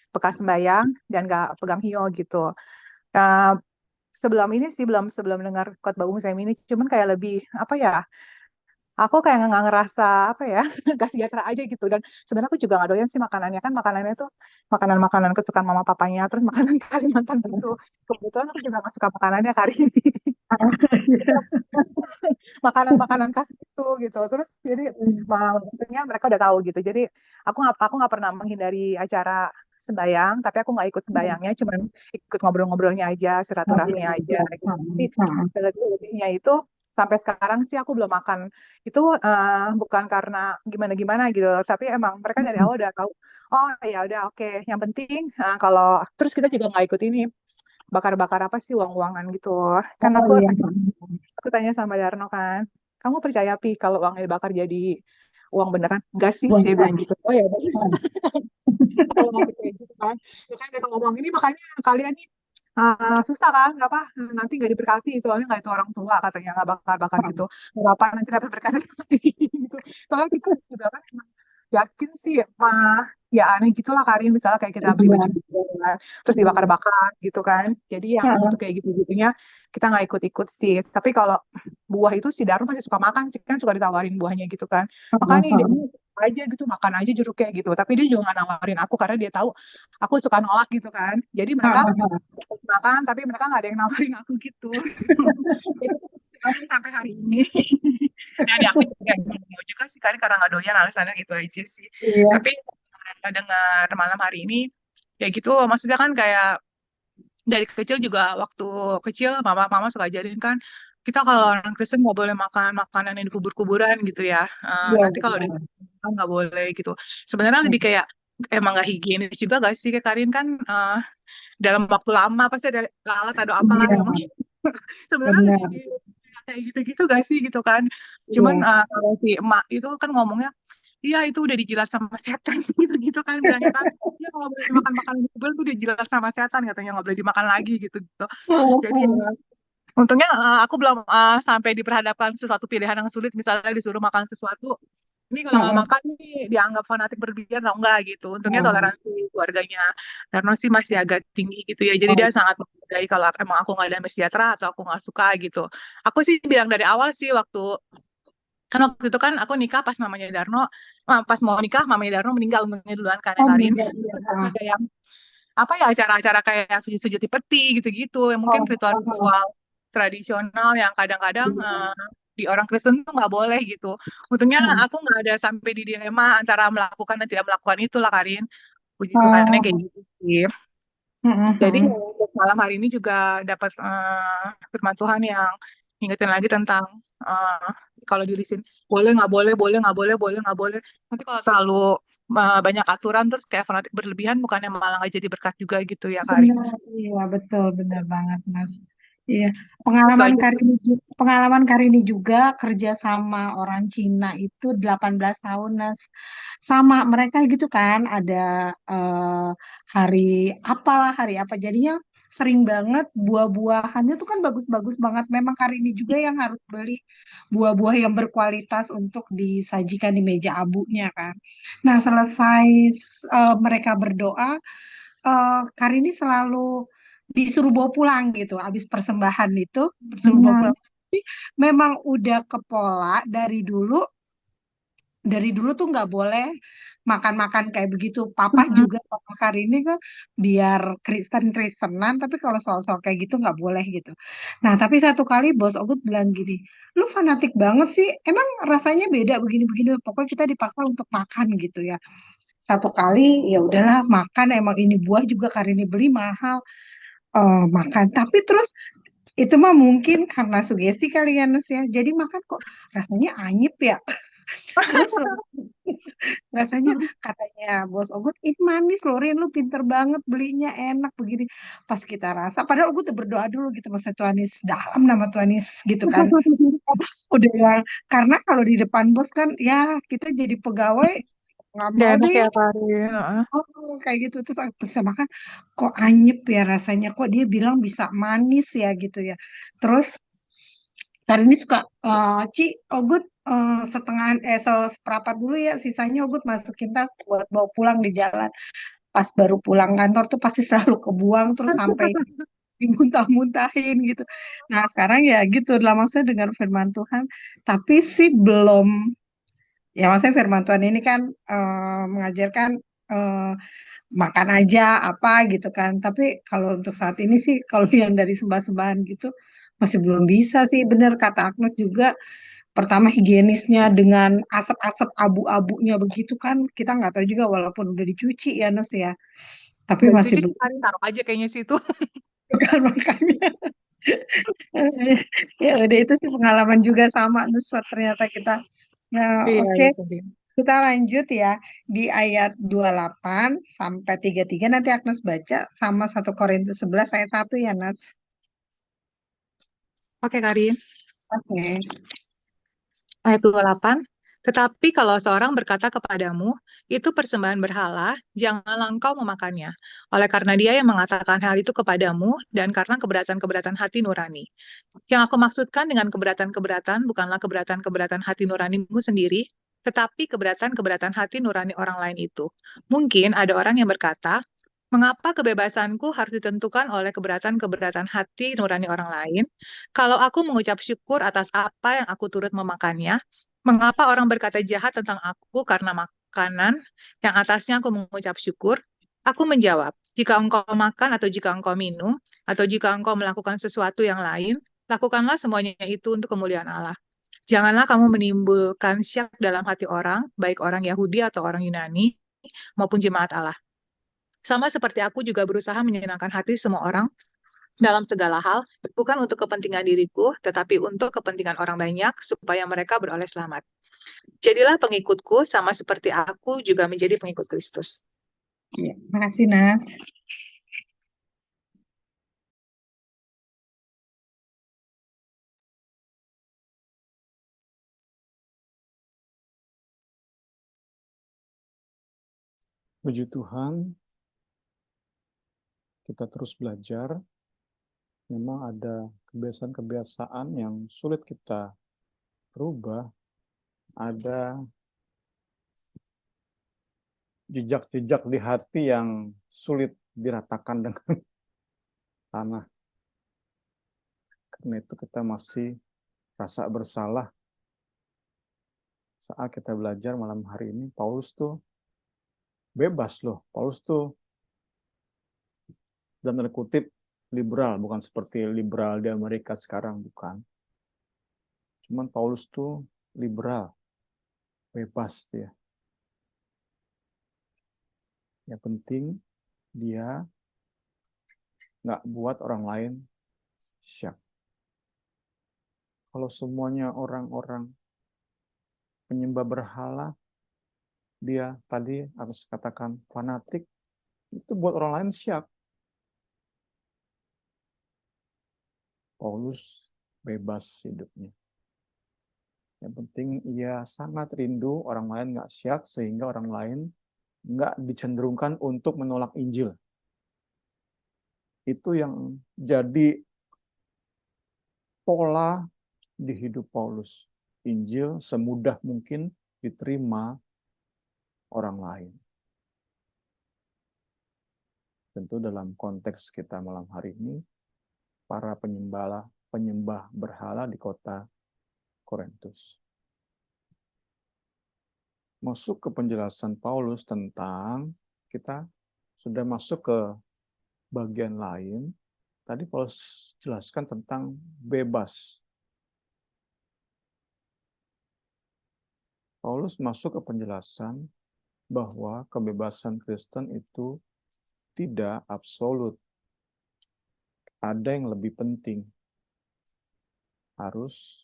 bekas sembayang dan nggak pegang hiyo gitu. Sebelum ini sih sebelum dengar khotbah Bung Sam ini, cuman kayak lebih apa ya? Aku kayak nggak ngerasa apa ya, nggak sejahtera aja gitu. Dan sebenarnya aku juga nggak doyan sih makanannya, kan makanannya tuh makanan-makanan kesukaan mama papanya, terus makanan Kalimantan gitu. Kebetulan aku juga nggak suka makanannya kali ini. Makanan-makanan khas itu gitu. Terus jadi maksudnya mereka udah tahu gitu. Jadi aku nggak pernah menghindari acara sembayang, tapi aku nggak ikut sembayangnya, cuman ikut ngobrol-ngobrolnya aja, silaturahmi aja. Tapi lebihnya itu sampai sekarang sih aku belum makan. Itu bukan karena gimana-gimana gitu, tapi emang mereka dari awal udah tahu. Oh ya udah oke. Yang penting kalau terus kita juga nggak ikut ini bakar-bakar apa sih uang-uangan gitu. Kan aku tanya sama Darno kan, kamu percaya Pi kalau uangnya dibakar jadi uang beneran? Enggak sih, dia bilang gitu. Oh ya udah. Kalau nggak percaya gitu kan. Ya kan dia ngomong ini makanya kalian nih susah kan, nggak apa nanti nggak diberkati soalnya nggak itu orang tua katanya nggak bakar-bakar gitu, nggak apa nanti dapat berkat gitu. Soalnya kita juga kan emang yakin sih ya aneh gitulah Karin, misalnya kayak kita beli baju kan, terus dibakar-bakar gitu kan, jadi yang untuk kayak gitu-gitunya kita nggak ikut-ikut sih. Tapi kalau buah itu si Darun masih suka makan sih, kan suka ditawarin buahnya gitu kan, makanya dia aja gitu makan aja jeruknya gitu, tapi dia juga nggak nawarin aku karena dia tahu aku suka nolak gitu kan, jadi mereka makan tapi mereka nggak ada yang nawarin aku gitu. Itu sampai hari ini. Dan aku juga mau juga sih karena nggak doyan, alasannya gitu aja sih. Tapi dengar malam hari ini kayak gitu, maksudnya kan kayak dari kecil juga waktu kecil mama suka ajarin kan kita kalau orang Kristen nggak boleh makan makanan yang dikubur-kuburan gitu ya. Iya, Nanti kalau udah benar. nggak boleh gitu. Sebenarnya lebih kayak emang nggak higienis juga gak sih Kak Karin kan dalam waktu lama pasti ada lalat atau apalah Iya, yang mungkin sebenarnya lebih benar. kayak gitu-gitu gak sih gitu kan. Cuman Iya. kalau si emak itu kan ngomongnya iya itu udah dijilat sama setan gitu-gitu kan bilangnya kan. Ya nggak boleh makan makanan kubur tuh dijilat sama setan katanya nggak boleh dimakan lagi gitu. Jadi untungnya aku belum sampai diperhadapkan sesuatu pilihan yang sulit, misalnya disuruh makan sesuatu. Ini kalau nggak makan nih dianggap fanatik berlebihan atau enggak gitu. Untungnya toleransi keluarganya Darno sih masih agak tinggi gitu ya. Jadi dia sangat menghargai kalau emang aku nggak damai sejahtera atau aku nggak suka gitu. Aku sih bilang dari awal sih waktu itu kan aku nikah pas mamanya Darno, pas mau nikah mamanya Darno meninggal untungnya duluan kan ya Oh, Karin. meninggal. Iya. Terus ada yang apa ya acara-acara kayak sujud-sujud di peti gitu-gitu yang mungkin ritual-ritual tradisional yang kadang-kadang di orang Kristen tuh nggak boleh gitu. Untungnya aku nggak ada sampai di dilema antara melakukan dan tidak melakukan itulah Karin. Puji Tuhannya kayak Oh. gitu sih. Jadi untuk malam hari ini juga dapat firman Tuhan yang ngingetin lagi tentang eh, kalau dirisin boleh nggak boleh, boleh nggak boleh, boleh nggak boleh. Nanti kalau terlalu banyak aturan terus kayak fanatik berlebihan bukannya malah nggak jadi berkat juga gitu ya Karin. Benar, iya betul, benar banget Mas. Iya, Itu aja sih. pengalaman Karini juga kerja sama orang Cina itu 18 tahun, Mas. Sama mereka gitu kan, ada hari apalah, hari apa. Jadinya sering banget buah-buahannya tuh kan bagus-bagus banget. Memang Karini juga yang harus beli buah-buah yang berkualitas untuk disajikan di meja abunya kan. Nah, selesai mereka berdoa, Karini selalu disuruh bawa pulang gitu. Habis persembahan itu disuruh bawa pulang. Tapi memang udah ke pola dari dulu tuh nggak boleh makan-makan kayak begitu. Papa juga papa Karini kan biar Kristen-Kristenan, tapi kalau soal-soal kayak gitu nggak boleh gitu. Nah, tapi satu kali Bos Ogut bilang gini, lu fanatik banget sih, emang rasanya beda begini-begini. Pokoknya kita dipaksa untuk makan gitu ya. Satu kali ya udahlah makan, emang ini buah juga Karini beli mahal, makan. Tapi terus itu mah mungkin karena sugesti kali ya Nes ya. Jadi makan kok rasanya anyep ya. Terus rasanya katanya Bos Ogut, ini manis loh Rin, lu pinter banget belinya enak begini. Pas kita rasa, padahal Ogut udah berdoa dulu gitu, Masa Tuhan Yesus, dalam nama Tuhan Yesus gitu kan. Udah bilang, karena kalau di depan bos kan, ya kita jadi pegawai, nggak Gak mau enak deh ya yang Karin. kayak gitu. Terus aku bisa makan, kok anyep ya rasanya, kok dia bilang bisa manis ya gitu ya. Terus Tari ini suka, Ci, Ogut seperempat dulu ya, sisanya Ogut masukin tas buat bawa pulang di jalan. Pas baru pulang kantor tuh pasti selalu kebuang, terus sampai dimuntah-muntahin gitu. Nah sekarang ya gitu lah, maksudnya dengar firman Tuhan, tapi sih belum, ya maksudnya firman Tuhan ini kan mengajarkan eh, makan aja apa gitu kan. Tapi kalau untuk saat ini sih, kalau yang dari sembah-sembahan gitu, masih belum bisa sih, bener kata Agnes juga. Pertama higienisnya dengan asap-asap abu-abunya begitu kan, kita nggak tahu juga walaupun udah dicuci ya Nes ya, tapi Udah masih dicuci belum Karin taruh aja kayaknya situ. kan makanya. Ya udah, itu sih pengalaman juga sama Nes, ternyata kita. Nah, Iya, oke, itu dia. kita lanjut ya di ayat 28 sampai 33, nanti Agnes baca sama 1 Korintus 11 ayat 1 ya Nas. Oke Karin. Oke. Ayat 28. Tetapi kalau seorang berkata kepadamu, itu persembahan berhala, janganlah engkau memakannya. Oleh karena dia yang mengatakan hal itu kepadamu, dan karena keberatan-keberatan hati nurani. Yang aku maksudkan dengan keberatan-keberatan bukanlah keberatan-keberatan hati nuranimu sendiri, tetapi keberatan-keberatan hati nurani orang lain itu. Mungkin ada orang yang berkata, mengapa kebebasanku harus ditentukan oleh keberatan-keberatan hati nurani orang lain? Kalau aku mengucap syukur atas apa yang aku turut memakannya, mengapa orang berkata jahat tentang aku karena makanan yang atasnya aku mengucap syukur? Aku menjawab, jika engkau makan atau jika engkau minum, atau jika engkau melakukan sesuatu yang lain, lakukanlah semuanya itu untuk kemuliaan Allah. Janganlah kamu menimbulkan syak dalam hati orang, baik orang Yahudi atau orang Yunani, maupun jemaat Allah. Sama seperti aku juga berusaha menyenangkan hati semua orang, dalam segala hal, bukan untuk kepentingan diriku, tetapi untuk kepentingan orang banyak, supaya mereka beroleh selamat. Jadilah pengikutku, sama seperti aku juga menjadi pengikut Kristus. Ya, makasih, Nat. Puji Tuhan, kita terus belajar. Memang ada kebiasaan-kebiasaan yang sulit kita rubah. Ada jejak-jejak di hati yang sulit diratakan dengan tanah. Karena itu kita masih rasa bersalah. Saat kita belajar malam hari ini, Paulus tuh bebas loh. Paulus tuh dan tanda kutip liberal, bukan seperti liberal di Amerika sekarang, bukan. Cuman Paulus tuh liberal, bebas dia. Yang penting dia nggak buat orang lain syak. Kalau semuanya orang-orang penyembah berhala, dia tadi harus katakan fanatik, itu buat orang lain syak. Paulus bebas hidupnya. Yang penting ia sangat rindu orang lain nggak syak, sehingga orang lain nggak dicenderungkan untuk menolak Injil. Itu yang jadi pola di hidup Paulus. Injil semudah mungkin diterima orang lain. Tentu dalam konteks kita malam hari ini, para penyembah berhala di kota Korintus. Masuk ke penjelasan Paulus tentang, kita sudah masuk ke bagian lain. Tadi Paulus jelaskan tentang bebas. Paulus masuk ke penjelasan bahwa kebebasan Kristen itu tidak absolut. Ada yang lebih penting. Harus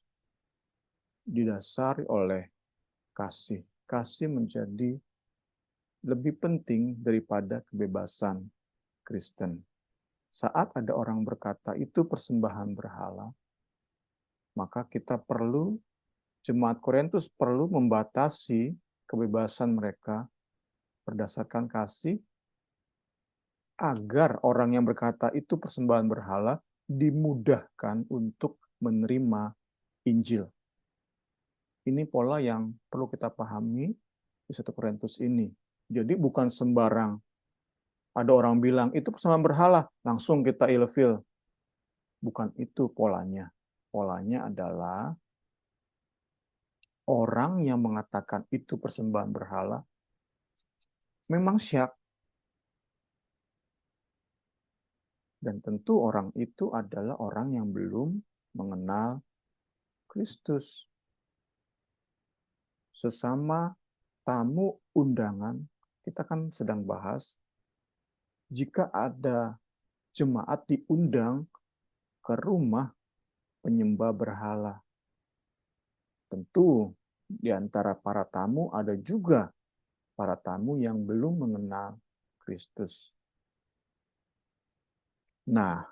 didasari oleh kasih. Kasih menjadi lebih penting daripada kebebasan Kristen. Saat ada orang berkata itu persembahan berhala, maka kita perlu, jemaat Korintus perlu membatasi kebebasan mereka berdasarkan kasih, agar orang yang berkata itu persembahan berhala dimudahkan untuk menerima Injil. Ini pola yang perlu kita pahami di 1 Korintus ini. Jadi bukan sembarang ada orang bilang itu persembahan berhala, langsung kita ilfil. Bukan itu polanya. Polanya adalah orang yang mengatakan itu persembahan berhala memang syak. Dan tentu orang itu adalah orang yang belum mengenal Kristus. Sesama tamu undangan, kita kan sedang bahas, jika ada jemaat diundang ke rumah penyembah berhala. Tentu di antara para tamu ada juga para tamu yang belum mengenal Kristus. Nah,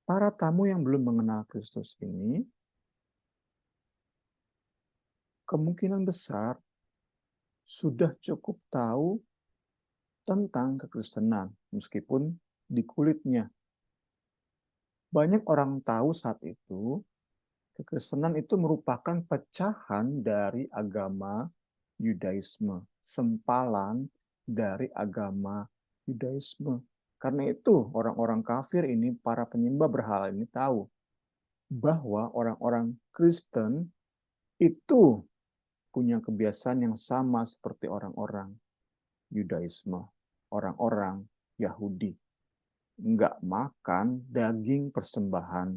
para tamu yang belum mengenal Kristus ini kemungkinan besar sudah cukup tahu tentang kekristenan, meskipun di kulitnya. Banyak orang tahu saat itu, kekristenan itu merupakan pecahan dari agama Yudaisme, sempalan dari agama Yudaisme. Karena itu orang-orang kafir ini, para penyembah berhala ini tahu bahwa orang-orang Kristen itu punya kebiasaan yang sama seperti orang-orang Yudaisme, orang-orang Yahudi. Nggak makan daging persembahan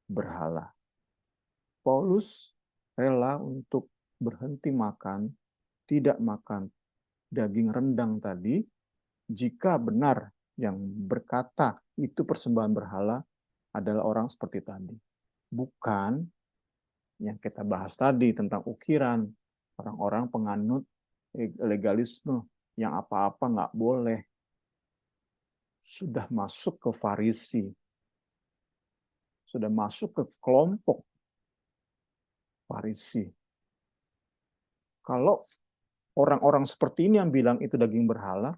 berhala. Paulus rela untuk berhenti makan, tidak makan daging rendang tadi, jika benar yang berkata itu persembahan berhala, adalah orang seperti tadi. Bukan yang kita bahas tadi tentang ukiran, orang-orang penganut legalisme, yang apa-apa nggak boleh. Sudah masuk ke Farisi, sudah masuk ke kelompok Farisi. Kalau orang-orang seperti ini yang bilang itu daging berhala,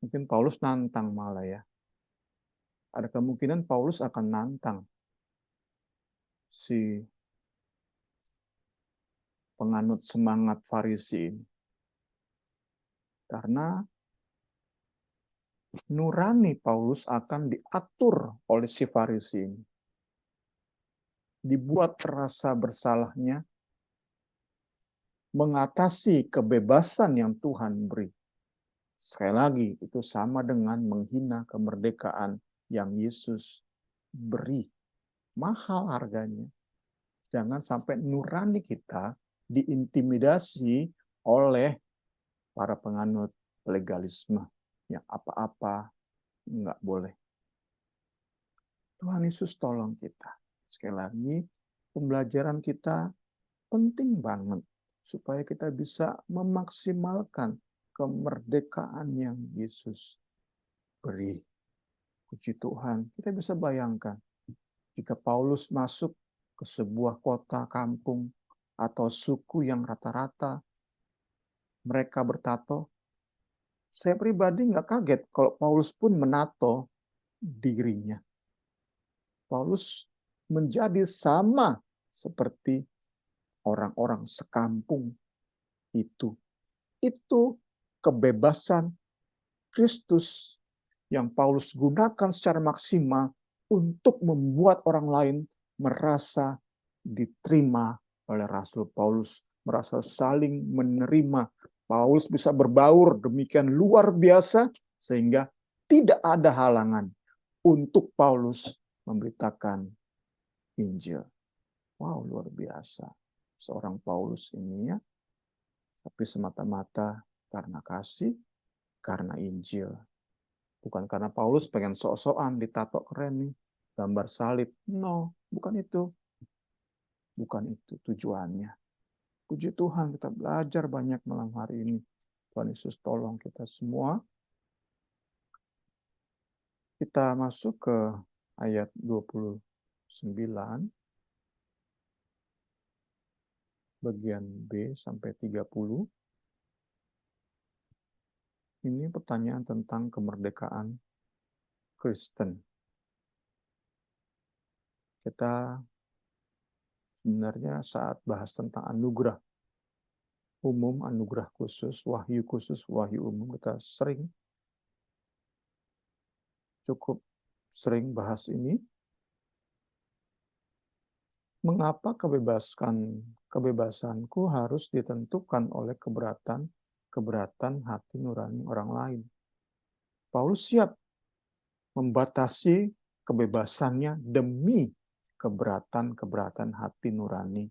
mungkin Paulus nantang malah ya. Ada kemungkinan Paulus akan nantang si penganut semangat Farisi ini. Karena nurani Paulus akan diatur oleh si Farisi ini. Dibuat rasa bersalahnya, mengatasi kebebasan yang Tuhan beri. Sekali lagi, itu sama dengan menghina kemerdekaan yang Yesus beri. Mahal harganya. Jangan sampai nurani kita diintimidasi oleh para penganut legalisme. Yang apa-apa nggak boleh. Tuhan Yesus tolong kita. Sekali lagi, pembelajaran kita penting banget supaya kita bisa memaksimalkan kemerdekaan yang Yesus beri. Puji Tuhan, kita bisa bayangkan jika Paulus masuk ke sebuah kota, kampung, atau suku yang rata-rata mereka bertato, saya pribadi nggak kaget kalau Paulus pun menato dirinya. Paulus menjadi sama seperti orang-orang sekampung itu. Itu kebebasan Kristus yang Paulus gunakan secara maksimal untuk membuat orang lain merasa diterima oleh Rasul Paulus, merasa saling menerima. Paulus bisa berbaur demikian luar biasa sehingga tidak ada halangan untuk Paulus memberitakan Injil. Wow, luar biasa. Seorang Paulus ini ya, tapi semata-mata karena kasih, karena Injil. Bukan karena Paulus pengen sok-sokan, ditato keren nih, gambar salib. No, bukan itu. Bukan itu tujuannya. Puji Tuhan, kita belajar banyak malam hari ini. Tuhan Yesus tolong kita semua. Kita masuk ke ayat 29, bagian B sampai 30. Ini pertanyaan tentang kemerdekaan Kristen. Kita sebenarnya saat bahas tentang anugerah umum, anugerah khusus, wahyu umum, kita cukup sering bahas ini. Mengapa kebebasanku harus ditentukan oleh keberatan hati nurani orang lain? Paulus siap membatasi kebebasannya demi keberatan hati nurani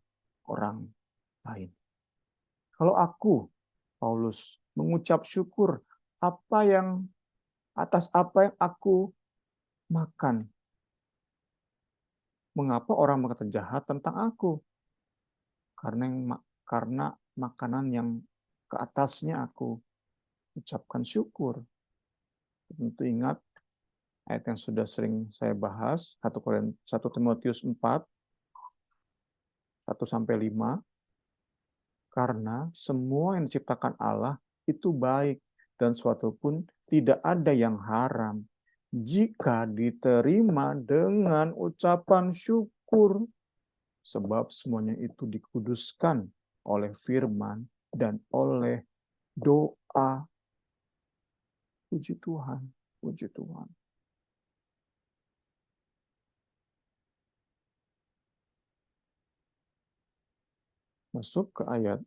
orang lain. Kalau aku, Paulus, mengucap syukur atas apa yang aku makan, mengapa orang berkata jahat tentang aku? Karena makanan yang ke atasnya aku ucapkan syukur. Tentu ingat ayat yang sudah sering saya bahas, 1 Timotius 4, 1-5, karena semua yang diciptakan Allah itu baik, dan suatu pun tidak ada yang haram, jika diterima dengan ucapan syukur, sebab semuanya itu dikuduskan oleh firman dan oleh doa. Puji Tuhan, puji Tuhan. Masuk ke ayat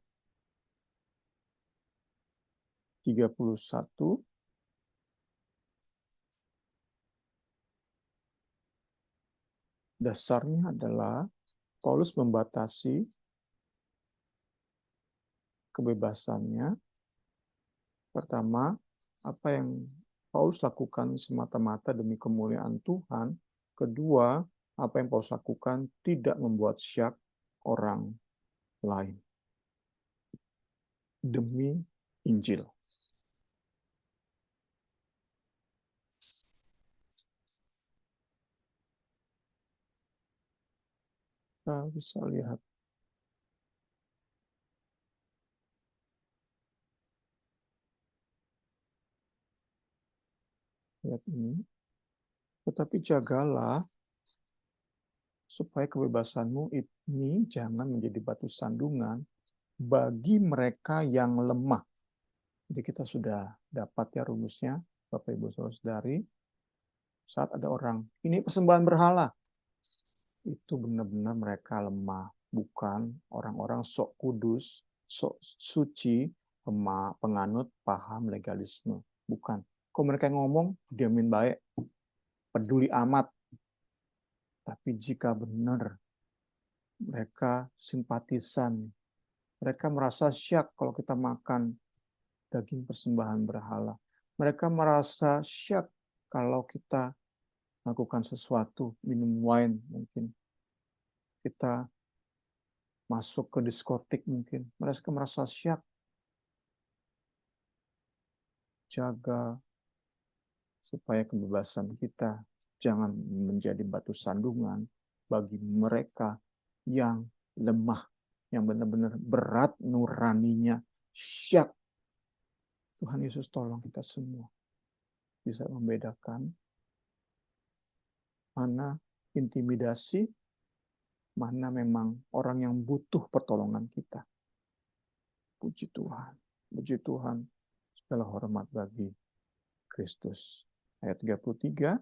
31. Dasarnya adalah Paulus membatasi kebebasannya. Pertama, apa yang Paulus lakukan semata-mata demi kemuliaan Tuhan, Kedua, apa yang Paulus lakukan tidak membuat syak orang lain demi Injil. Kita bisa lihat ayat ini. Tetapi jagalah supaya kebebasanmu ini jangan menjadi batu sandungan bagi mereka yang lemah. Jadi kita sudah dapat ya rumusnya, Bapak Ibu Saudari. Saat ada orang, ini persembahan berhala, itu benar-benar mereka lemah, bukan orang-orang sok kudus, sok suci, penganut paham legalisme. Bukan. Kok mereka ngomong, diamin baik, peduli amat. Tapi jika benar mereka simpatisan, mereka merasa syak kalau kita makan daging persembahan berhala. Mereka merasa syak kalau kita lakukan sesuatu, minum wine mungkin. Kita masuk ke diskotik mungkin. Mereka merasa syak. Jaga supaya kebebasan kita jangan menjadi batu sandungan bagi mereka yang lemah, yang benar-benar berat nuraninya, syak. Tuhan Yesus tolong kita semua bisa membedakan mana intimidasi, mana memang orang yang butuh pertolongan kita. Puji Tuhan. Puji Tuhan. Segala hormat bagi Kristus. Ayat 33.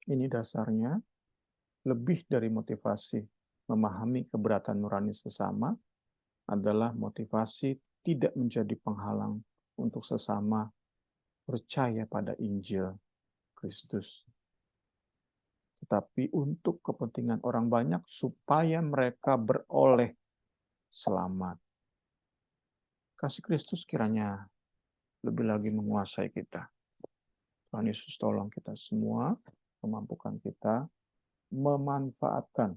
Ini dasarnya lebih dari motivasi memahami keberatan nurani sesama adalah motivasi tidak menjadi penghalang untuk sesama percaya pada Injil Kristus. Tetapi untuk kepentingan orang banyak supaya mereka beroleh selamat. Kasih Kristus kiranya lebih lagi menguasai kita. Tuhan Yesus tolong kita semua, memampukan kita memanfaatkan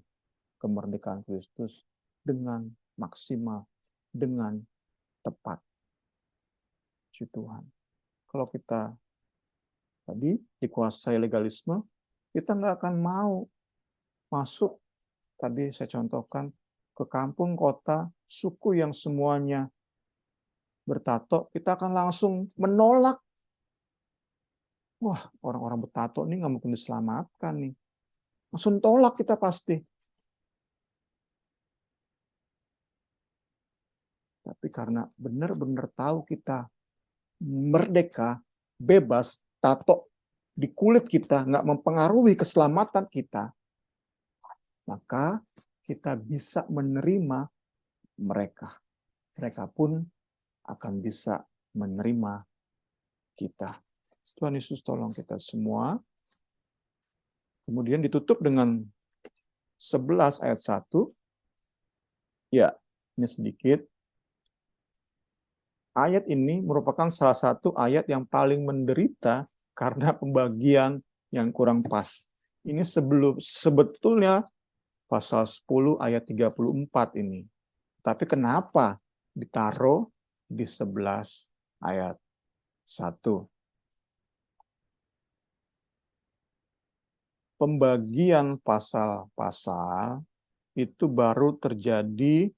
kemerdekaan Kristus dengan maksimal, dengan tepat. Puji Tuhan. Kalau kita tadi dikuasai legalisme, kita nggak akan mau masuk, tadi saya contohkan, ke kampung, kota, suku yang semuanya bertato, kita akan langsung menolak. Wah, orang-orang bertato ini nggak mungkin diselamatkan nih. Langsung tolak kita pasti. Tapi karena benar-benar tahu kita merdeka, bebas, tato di kulit kita nggak mempengaruhi keselamatan kita, maka kita bisa menerima mereka. Mereka pun akan bisa menerima kita. Tuhan Yesus tolong kita semua. Kemudian ditutup dengan 11 ayat 1. Ya, ini sedikit. Ayat ini merupakan salah satu ayat yang paling menderita karena pembagian yang kurang pas. Ini sebetulnya pasal 10 ayat 34 ini. Tapi kenapa ditaruh di 11 ayat 1? Pembagian pasal-pasal itu baru terjadi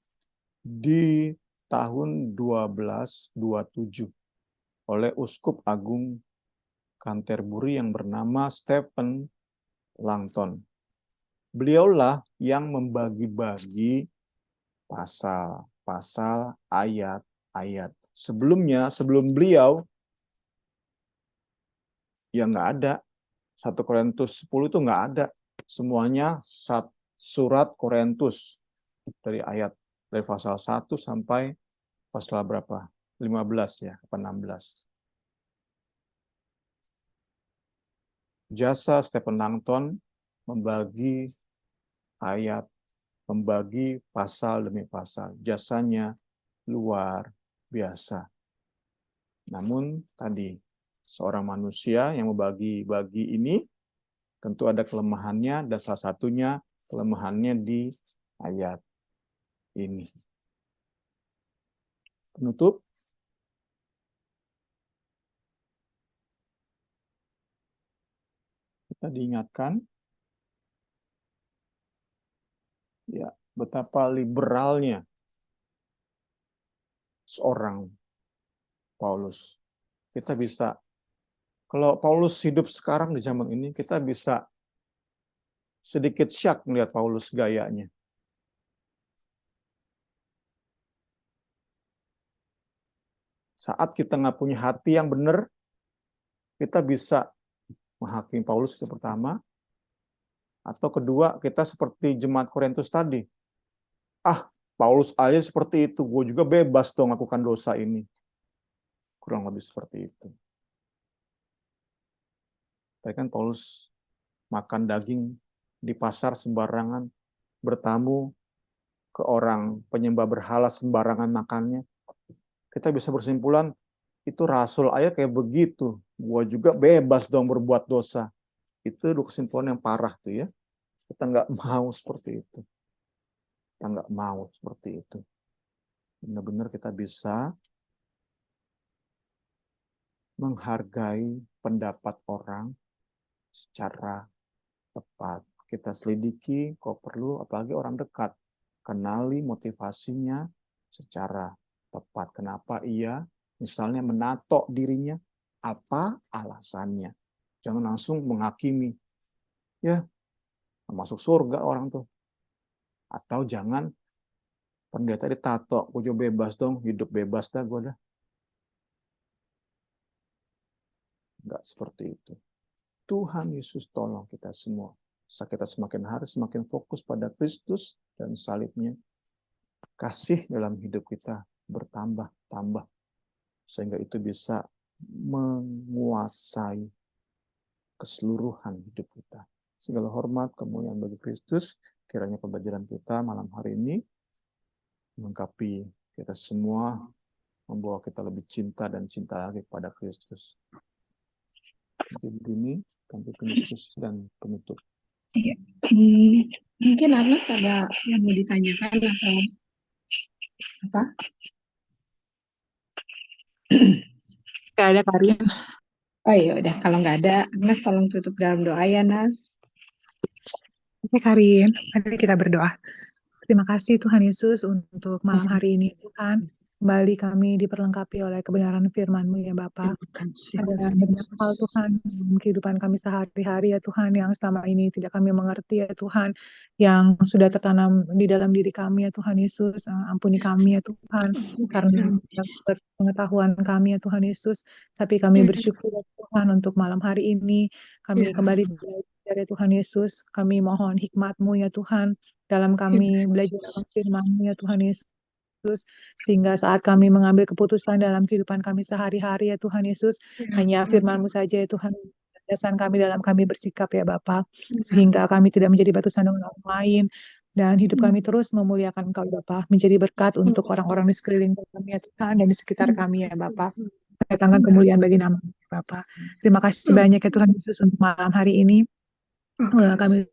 di tahun 1227 oleh Uskup Agung Canterbury yang bernama Stephen Langton. Beliaulah yang membagi-bagi pasal-pasal, ayat-ayat. Sebelumnya, sebelum beliau, ya nggak ada. 1 Korintus 10 itu nggak ada. Semuanya surat Korintus dari pasal 1 sampai pasal berapa? 15 ya, apa 16. Jasa Stephen Langton membagi ayat, membagi pasal demi pasal. Jasanya luar biasa. Namun tadi Seorang manusia yang membagi-bagi ini tentu ada kelemahannya, dan salah satunya kelemahannya di ayat ini. Penutup, kita diingatkan ya betapa liberalnya seorang Paulus. Kita bisa, kalau Paulus hidup sekarang di zaman ini, kita bisa sedikit syak melihat Paulus gayanya. Saat kita nggak punya hati yang benar, kita bisa menghakimi Paulus itu pertama. Atau kedua, kita seperti jemaat Korintus tadi. Paulus aja seperti itu, gue juga bebas dong melakukan dosa ini. Kurang lebih seperti itu. Tapi kan Paulus makan daging di pasar sembarangan, bertamu ke orang penyembah berhala sembarangan makannya. Kita bisa bersimpulan, itu rasul aja kayak begitu. Gua juga bebas dong berbuat dosa. Itu kesimpulan yang parah tuh ya. Kita nggak mau seperti itu. Kita nggak mau seperti itu. Benar-benar kita bisa menghargai pendapat orang secara tepat. Kita selidiki, kalau perlu, apalagi orang dekat. Kenali motivasinya secara tepat. Kenapa ia misalnya menato dirinya, apa alasannya. Jangan langsung menghakimi. Ya, masuk surga orang tuh. Atau jangan, pendeta ditato, gue juga bebas dong, hidup bebas dah gue dah. Enggak seperti itu. Tuhan Yesus tolong kita semua. Kita semakin hari semakin fokus pada Kristus dan salibnya. Kasih dalam hidup kita bertambah-tambah. Sehingga itu bisa menguasai keseluruhan hidup kita. Segala hormat, kemuliaan bagi Kristus. Kiranya pembelajaran kita malam hari ini melengkapi kita semua, membawa kita lebih cinta dan cinta lagi kepada Kristus. Jadi begini, kami diskusi dan penutup. Iya. Mungkin Arnett ada yang mau ditanyakan atau apa? Gak ada, Karin. Oh iya udah, kalau nggak ada, Nas tolong tutup dalam doa ya Nas. Oke, Karin, mari kita berdoa. Terima kasih Tuhan Yesus untuk malam hari ini, Tuhan. Kembali kami diperlengkapi oleh kebenaran firman-Mu ya Bapa. Ada banyak hal Tuhan dalam kehidupan kami sehari-hari ya Tuhan, yang selama ini tidak kami mengerti ya Tuhan, yang sudah tertanam di dalam diri kami ya Tuhan Yesus. Ampuni kami ya Tuhan, karena pengetahuan kami ya Tuhan Yesus. Tapi kami bersyukur ya Tuhan untuk malam hari ini kami kembali belajar ya Tuhan Yesus. Kami mohon hikmat-Mu ya Tuhan dalam kami belajar akan firman-Mu ya Tuhan Yesus, sehingga saat kami mengambil keputusan dalam kehidupan kami sehari-hari ya Tuhan Yesus, hanya firman-Mu saja ya Tuhan, landasan kami dalam kami bersikap ya Bapa, sehingga kami tidak menjadi batu sandungan orang lain, dan hidup kami terus memuliakan Engkau Bapa, menjadi berkat untuk orang-orang di sekeliling kami ya Tuhan, dan di sekitar kami ya Bapa. Datangkan kemuliaan bagi nama Bapa. Terima kasih banyak ya Tuhan Yesus untuk malam hari ini. Kami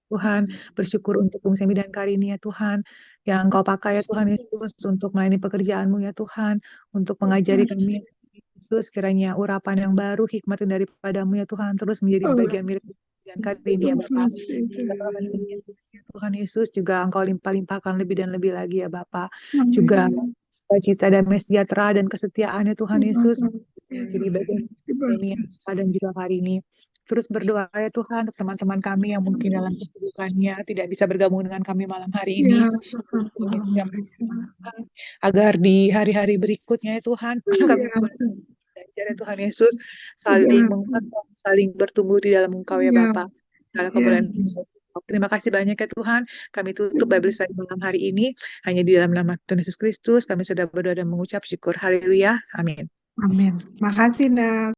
Tuhan bersyukur untuk Bung Semi dan Karini ya Tuhan, yang Engkau pakai ya Tuhan Yesus untuk melayani pekerjaan-Mu ya Tuhan, untuk mengajari kami Yesus, kiranya urapan yang baru, hikmat yang daripada-Mu ya Tuhan, terus menjadi bagian milik dan Karini ya Bapa. Tuhan Yesus juga Engkau limpah-limpahkan lebih dan lebih lagi ya Bapa. Juga sukacita, damai sejahtera dan kesetiaan ya Tuhan Yesus, jadi bagian ini dan juga hari ini. Terus berdoa ya Tuhan untuk teman-teman kami yang mungkin dalam kesibukannya tidak bisa bergabung dengan kami malam hari ini, agar di hari-hari berikutnya ya Tuhan kami belajar ya Tuhan Yesus, saling bertumbuh di dalam Engkau ya Bapa. Dalam kemuliaan. Terima kasih banyak ya Tuhan. Kami tutup Bible Study malam hari ini hanya di dalam nama Tuhan Yesus Kristus. Kami sudah berdoa dan mengucap syukur. Haleluya. Amin. Amin. Makasih Nas.